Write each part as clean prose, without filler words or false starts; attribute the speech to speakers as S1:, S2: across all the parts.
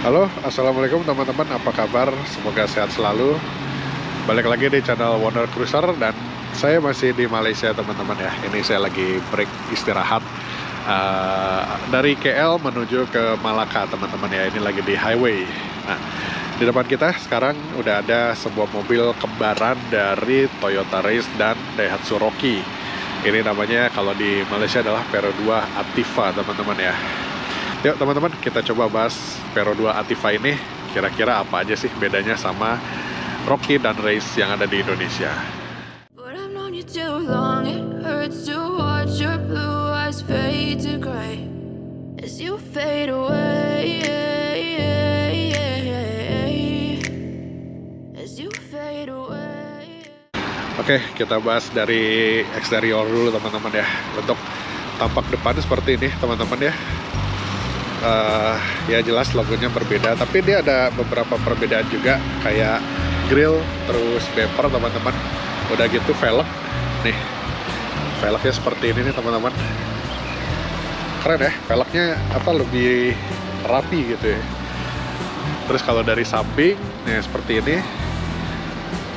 S1: Halo, assalamualaikum teman-teman. Apa kabar? Semoga sehat selalu. Balik lagi di channel Wonder Cruiser dan saya masih di Malaysia teman-teman ya. Ini saya lagi break istirahat dari KL menuju ke Malaka teman-teman ya. Ini lagi di highway. Nah, di depan kita sekarang udah ada sebuah mobil kembaran dari Toyota Race dan Daihatsu Rocky. Ini namanya kalau di Malaysia adalah Peero 2 Ativa teman-teman ya. Yuk teman-teman, kita coba bahas Peero 2 Ativa ini. Kira-kira apa aja sih bedanya sama Rocky dan Race yang ada di Indonesia.
S2: But I've known you too long, it hurts to watch your blue eyes fade to gray as you fade away, as you fade away.
S1: Oke, kita bahas dari eksterior dulu teman-teman ya. Untuk tampak depan seperti ini teman-teman ya. Ya jelas logonya berbeda, tapi dia ada beberapa perbedaan juga, kayak grill, terus bumper teman-teman. Udah gitu velg, nih velgnya seperti ini nih teman-teman. Keren ya, velgnya lebih rapi gitu ya. Terus kalau dari samping, nih seperti ini,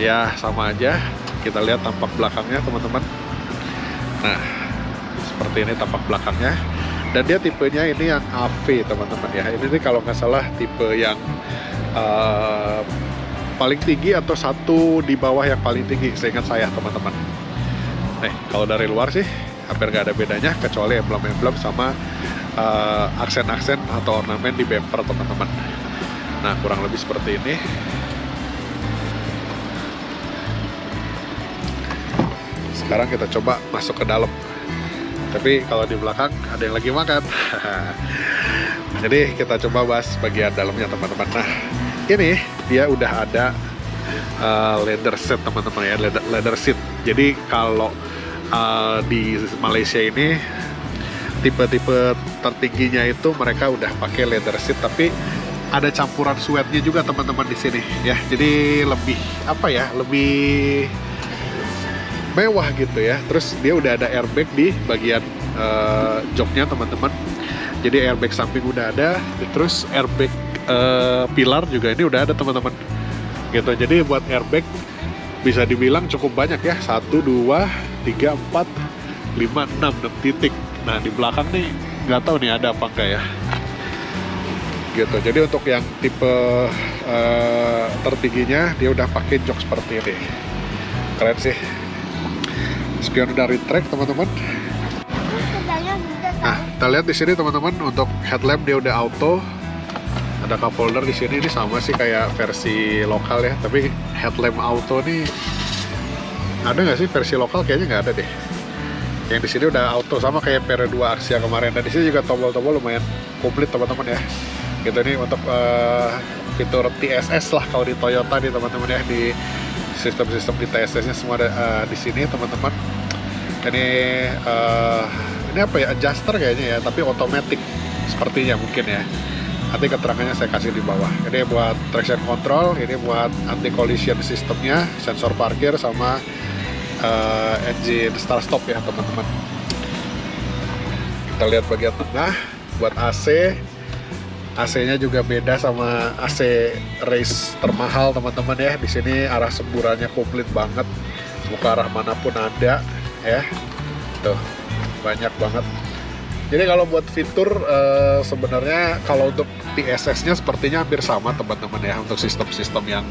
S1: ya sama aja. Kita lihat tampak belakangnya teman-teman. Nah, seperti ini tampak belakangnya. Dan dia tipenya ini yang AV teman-teman ya. Ini nih kalau nggak salah tipe yang paling tinggi atau satu di bawah yang paling tinggi seingat saya teman-teman. Nih kalau dari luar sih hampir nggak ada bedanya kecuali emblem-emblem sama aksen-aksen atau ornamen di bumper teman-teman. Nah kurang lebih seperti ini. Sekarang kita coba masuk ke dalam. Tapi kalau di belakang ada yang lagi makan. Jadi kita coba bahas bagian dalamnya teman-teman. Nah ini dia udah ada leather seat teman-teman ya, leather seat. Jadi kalau di Malaysia ini tipe-tipe tertingginya itu mereka udah pakai leather seat, tapi ada campuran suede-nya juga teman-teman di sini ya. Jadi lebih lebih mewah gitu ya. Terus dia udah ada airbag di bagian joknya teman-teman. Jadi airbag samping udah ada, terus airbag pilar juga ini udah ada teman-teman gitu. Jadi buat airbag bisa dibilang cukup banyak ya, 1, 2, 3, 4, 5, 6 titik. Nah di belakang nih nggak tahu nih ada apa enggak ya gitu. Jadi untuk yang tipe tertingginya dia udah pakai jok seperti ini. Keren sih. Spion dari track teman-teman. Nah, kita lihat di sini teman-teman, untuk headlamp dia udah auto. Ada cup holder di sini, ini sama sih kayak versi lokal ya. Tapi headlamp auto nih ada nggak sih versi lokal? Kayaknya nggak ada deh. Yang di sini udah auto sama kayak Peero 2 Axia kemarin. Dan di sini juga tombol-tombol lumayan komplit teman-teman ya. Gitu nih untuk fitur TSS lah kalau di Toyota nih teman-teman ya, di sistem-sistem di TSS-nya semua ada di sini teman-teman. Ini apa ya, adjuster kayaknya ya, tapi otomatis sepertinya mungkin ya. Nanti keterangannya saya kasih di bawah. Ini buat traction control, ini buat anti collision sistemnya, sensor parkir sama engine start stop ya teman-teman. Kita lihat bagian tengah buat AC. AC-nya juga beda sama AC Race termahal teman-teman ya. Di sini arah semburannya komplit banget, buka arah manapun ada ya. Tuh banyak banget. Jadi kalau buat fitur sebenarnya kalau untuk TSS-nya sepertinya hampir sama teman-teman ya. Untuk sistem-sistem yang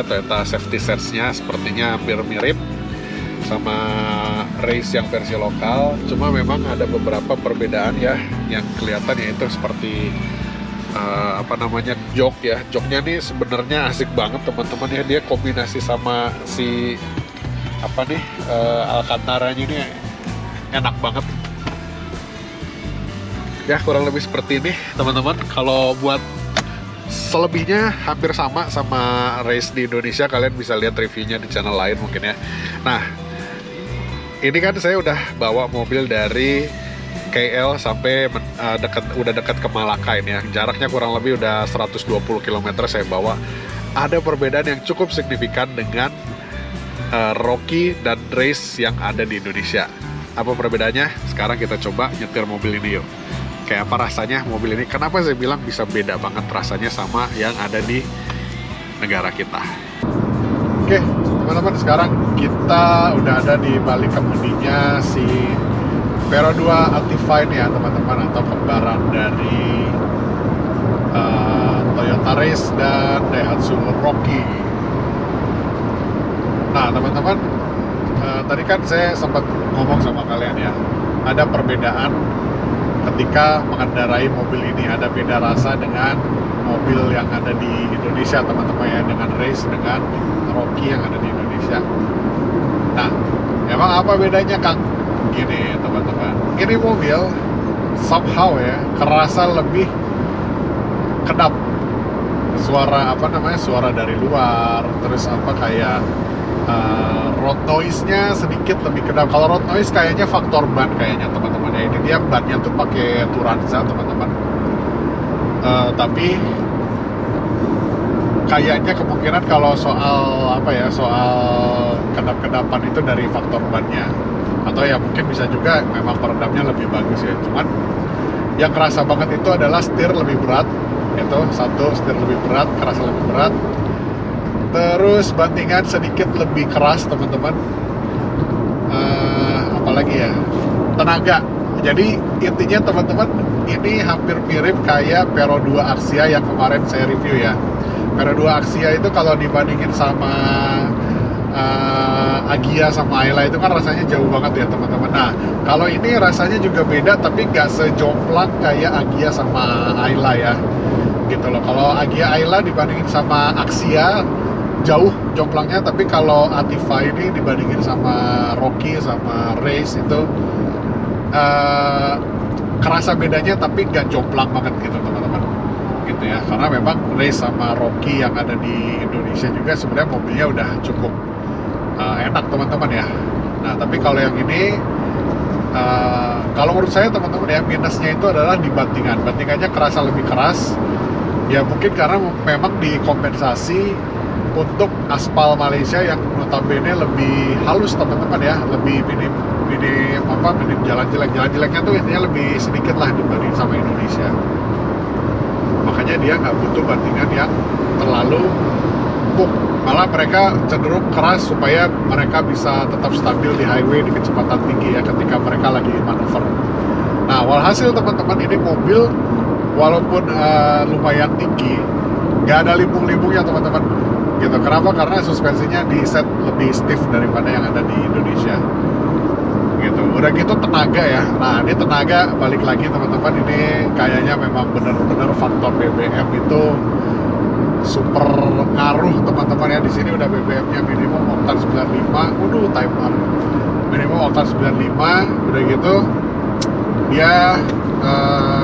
S1: Toyota Safety Sense-nya sepertinya hampir mirip sama Race yang versi lokal. Cuma memang ada beberapa perbedaan ya yang kelihatan, yaitu seperti jok ya. Joknya nih sebenarnya asik banget teman-teman ya. Dia kombinasi sama si Alcantara-nya ini enak banget ya. Kurang lebih seperti ini teman-teman. Kalau buat selebihnya hampir sama Race di Indonesia, kalian bisa lihat reviewnya di channel lain mungkin ya. Nah ini kan saya udah bawa mobil dari KL sampai udah dekat ke Malaka ini ya. Jaraknya kurang lebih udah 120 km saya bawa. Ada perbedaan yang cukup signifikan dengan Rocky dan Race yang ada di Indonesia. Apa perbedaannya? Sekarang kita coba nyetir mobil ini yuk. kayak apa rasanya mobil ini. Kenapa saya bilang bisa beda banget rasanya sama yang ada di negara kita. Oke, teman-teman, sekarang kita udah ada di balik kemudinya si Vero 2 Alpine ya teman-teman, atau kembaran dari Toyota Race dan Daihatsu Rocky. Nah teman-teman, tadi kan saya sempat ngomong sama kalian ya, ada perbedaan ketika mengendarai mobil ini, ada beda rasa dengan mobil yang ada di Indonesia teman-teman ya, dengan Race, dengan Rocky yang ada di Indonesia. Nah, emang apa bedanya Kang? Gini teman-teman, ini mobil somehow ya kerasa lebih kedap, suara suara dari luar, terus kayak road noise-nya sedikit lebih kedap. Kalau road noise kayaknya faktor ban kayaknya teman-teman ya, ini dia bannya tuh pakai Turanza teman-teman. Tapi kayaknya kemungkinan kalau soal soal kedap-kedapan itu dari faktor bannya, atau ya mungkin bisa juga memang peredamnya lebih bagus ya. Cuman yang kerasa banget itu adalah setir lebih berat, itu satu, setir lebih berat, kerasa lebih berat. Terus bantingan sedikit lebih keras teman-teman. Apalagi ya, tenaga. Jadi intinya teman-teman, ini hampir mirip kayak Vero 2 Axia yang kemarin saya review ya. Vero 2 Axia itu kalau dibandingin sama Agya sama Ayla itu kan rasanya jauh banget ya teman-teman. Nah, kalau ini rasanya juga beda, tapi nggak sejomplang kayak Agya sama Ayla ya, gitu loh. Kalau Agya Ayla dibandingin sama Axia jauh jomplangnya, tapi kalau Ativa ini dibandingin sama Rocky sama Race itu kerasa bedanya, tapi nggak jomplang banget gitu teman-teman, gitu ya. Karena memang Race sama Rocky yang ada di Indonesia juga sebenarnya mobilnya udah cukup enak teman-teman ya. Nah tapi kalau yang ini kalau menurut saya teman-teman ya, minusnya itu adalah di bantingannya kerasa lebih keras ya, mungkin karena memang dikompensasi untuk aspal Malaysia yang notabene lebih halus teman-teman ya, lebih minim jalan jeleknya tuh intinya lebih sedikit lah dibanding sama Indonesia. Makanya dia nggak butuh bantingan yang terlalu empuk, malah mereka cenderung keras supaya mereka bisa tetap stabil di highway di kecepatan tinggi ya ketika mereka lagi manuver. Nah walhasil teman-teman, ini mobil walaupun lumayan tinggi, nggak ada limbung-limbungnya teman-teman gitu. Kenapa? Karena suspensinya di set lebih stiff daripada yang ada di Indonesia gitu. Udah gitu tenaga ya, nah ini tenaga balik lagi teman-teman, ini kayaknya memang benar-benar faktor BBM itu super ngaruh teman-teman ya. Di sini udah BBM-nya minimum oktan 95, timer minimum oktan 95, udah gitu dia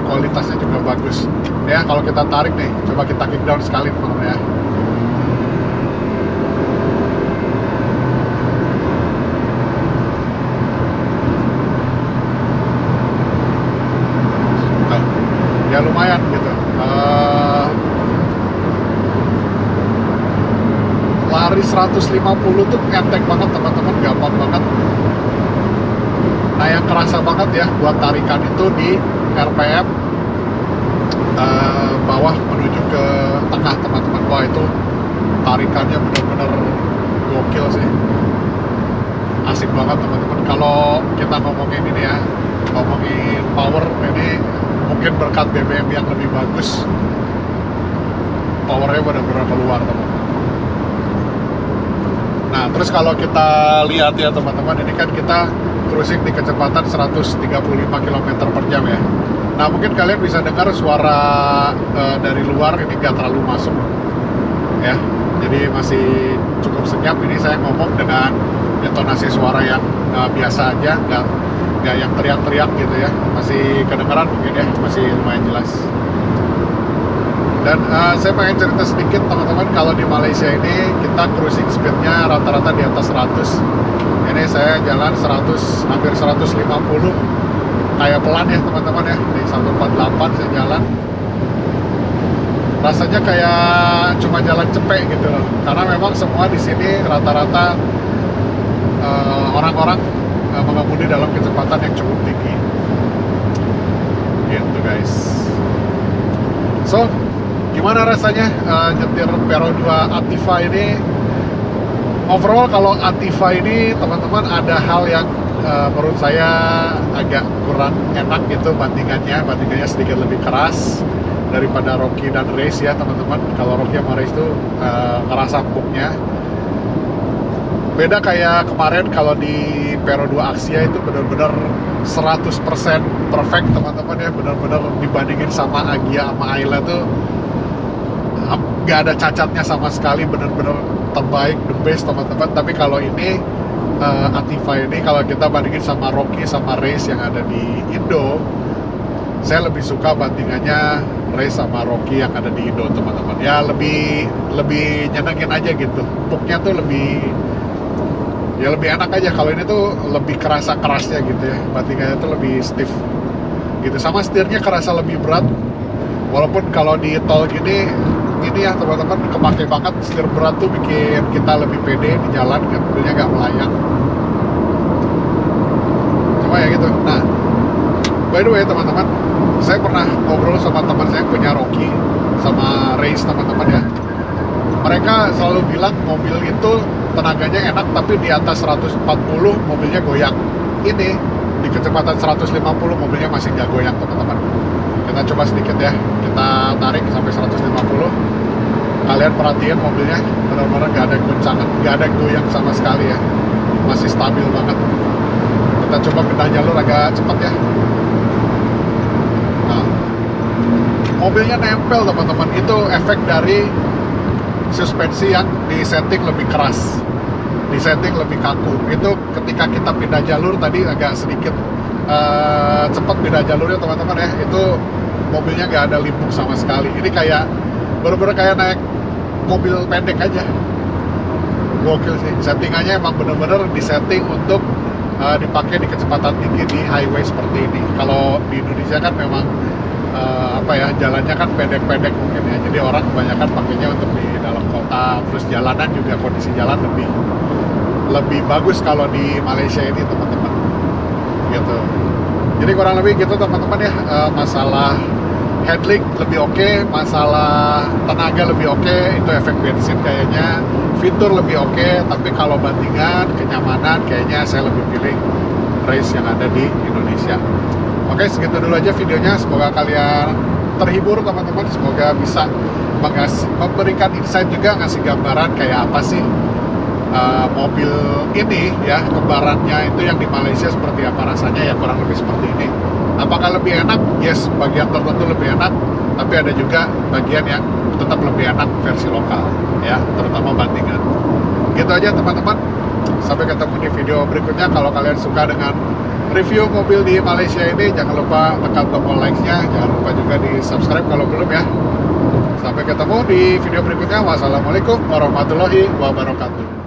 S1: kualitasnya juga bagus ya. Kalau kita tarik nih, coba kita kick down sekali teman-teman ya. Ya lumayan gitu, lari 150 tuh enteng banget teman-teman, gampang banget. Nah yang kerasa banget ya buat tarikan itu di RPM bawah menuju ke tengah teman-teman. Wah itu tarikannya bener-bener gokil sih, asik banget teman-teman. Kalau kita ngomongin ini ya, ngomongin power, ini mungkin berkat BBM yang lebih bagus, powernya benar-benar keluar teman-teman. Nah terus kalau kita lihat ya teman-teman, ini kan kita cruising di kecepatan 135 km per jam ya. Nah mungkin kalian bisa dengar suara dari luar ini gak terlalu masuk ya, jadi masih cukup senyap. Ini saya ngomong dengan intonasi suara yang biasa aja, nggak yang teriak-teriak gitu ya, masih kedengaran mungkin ya, masih lumayan jelas. Dan saya pengen cerita sedikit teman-teman, kalau di Malaysia ini kita cruising speednya rata-rata di atas 100. Ini saya jalan 100, hampir 150, kayak pelan ya teman-teman ya. Di 148 saya jalan, rasanya kayak cuma jalan cepek gitu loh, karena memang semua di sini rata-rata orang-orang mengemudi dalam kecepatan yang cukup tinggi gitu guys. So gimana rasanya nyetir Vero 2 Ativa ini? Overall kalau Ativa ini teman-teman ada hal yang menurut saya agak kurang enak gitu bandingannya sedikit lebih keras daripada Rocky dan Race ya teman-teman. Kalau Rocky sama Race itu keras empuknya. Beda kayak kemarin kalau di Vero 2 Axia itu benar-benar 100% perfect teman-teman ya, benar-benar dibandingin sama Agya sama Ayla tuh nggak ada cacatnya sama sekali, benar-benar terbaik, the best teman-teman. Tapi kalau ini Ativa ini kalau kita bandingin sama Rocky sama Race yang ada di Indo, saya lebih suka bandingannya Race sama Rocky yang ada di Indo teman-teman. Ya lebih nyenengin aja gitu, empuknya tuh lebih enak aja. Kalau ini tuh lebih kerasnya gitu ya, bandingannya tuh lebih stiff gitu. Sama setirnya kerasa lebih berat, walaupun kalau di tol gini ini ya teman-teman kepake banget setir berat tuh, bikin kita lebih pede di jalan, mobilnya nggak melayang. Cuma ya gitu. Nah, by the way teman-teman, saya pernah ngobrol sama teman saya punya Rocky sama Race teman-teman ya. Mereka selalu bilang mobil itu tenaganya enak, tapi di atas 140 mobilnya goyang. Ini di kecepatan 150 mobilnya masih nggak goyang teman-teman. Kita coba sedikit ya, kita tarik sampai 150. Kalian perhatiin mobilnya benar-benar nggak ada goncangan, nggak ada goyang sama sekali ya, masih stabil banget. Kita coba pindah jalur agak cepat ya. Nah, mobilnya nempel teman-teman, itu efek dari suspensi yang disetting lebih keras, disetting lebih kaku. Itu ketika kita pindah jalur tadi agak sedikit cepat pindah jalurnya teman-teman ya, itu mobilnya nggak ada limbung sama sekali. Ini kayak bener-bener kayak naik mobil pendek aja. Gokil sih, settingannya emang bener-bener disetting untuk dipakai di kecepatan tinggi di highway seperti ini. Kalau di Indonesia kan memang jalannya kan pendek-pendek mungkin ya, jadi orang kebanyakan pakainya untuk di dalam kota. Terus jalanan juga kondisi jalan lebih bagus kalau di Malaysia ini teman-teman gitu. Jadi kurang lebih gitu teman-teman ya, masalah headlight lebih oke, masalah tenaga lebih oke, itu efek bensin kayaknya, fitur lebih oke. Tapi kalau bandingan kenyamanan kayaknya saya lebih pilih Race yang ada di Indonesia. Oke, segitu dulu aja videonya, semoga kalian terhibur teman-teman, semoga bisa memberikan insight juga, ngasih gambaran kayak apa sih mobil ini ya, kembarannya itu yang di Malaysia seperti apa rasanya ya, kurang lebih seperti ini. Apakah lebih enak? Yes, bagian tertentu lebih enak, tapi ada juga bagian yang tetap lebih enak versi lokal ya, terutama bandingan. Gitu aja teman-teman, sampai ketemu di video berikutnya. Kalau kalian suka dengan review mobil di Malaysia ini, jangan lupa tekan tombol like-nya, jangan lupa juga di subscribe kalau belum ya. Sampai ketemu di video berikutnya. Wassalamualaikum warahmatullahi wabarakatuh.